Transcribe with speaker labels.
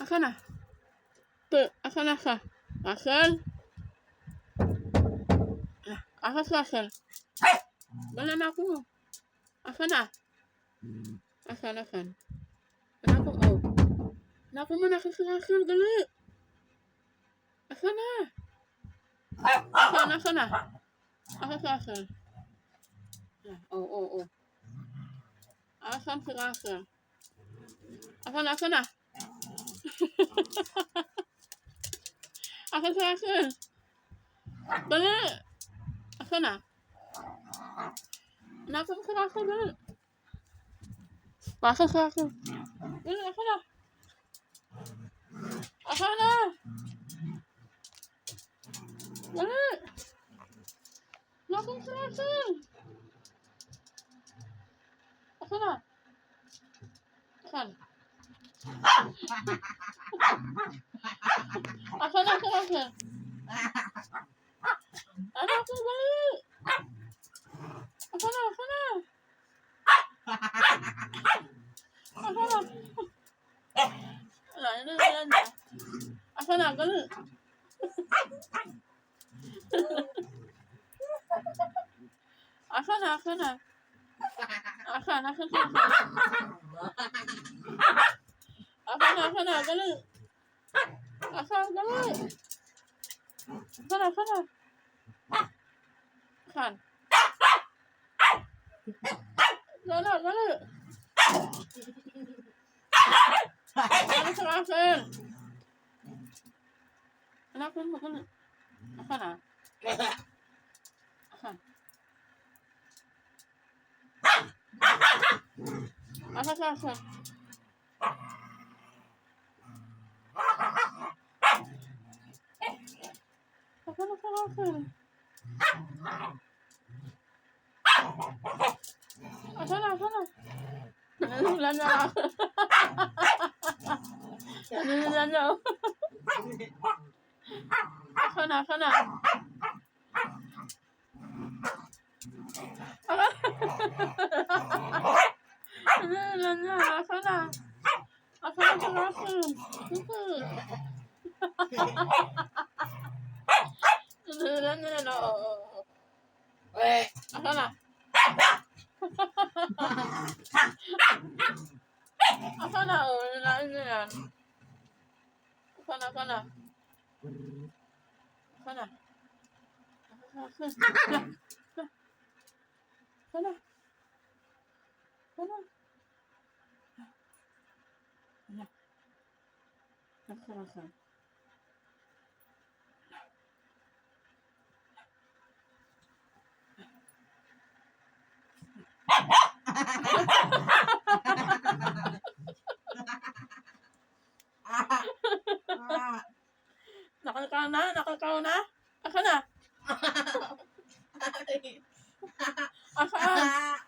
Speaker 1: Akan na. Akan na ka. Akan. Akan ka, akan. Wala na ako. Akan na. Akan. Anak ko, oh. Anak mo nakikirakan, gali. Akan na. Akan na. Akan ka, akan. Oh. Akan kirakan. Akan na. Akan kirakan. Gali. Akan na. Anak mo kirakan, gali. Akan kirakan. Gali, akan na. Akan na. Gali. Anak mo kirakan. Akan na. Akan. Akan na kirakan. Anak mo, gali. Akan na. Akan na. Wala, yan na. Akan na, gali. Akan na. Akan, gali. Akan na, gali. Akan. Gali. Gali kirakan. Anak mo, gali. Akan na. Akan. Akan kirakan. Akan kirakan. Akan na. Nanilan na ako. Nanilan na ako. Akan na. Nanilan na. Akan na. Akan kirakan. Nanilan na. Akan na. Akan na, oh. Nalain na yan. Akan na. Akan na. Nakakaw na? Akan na. Akan.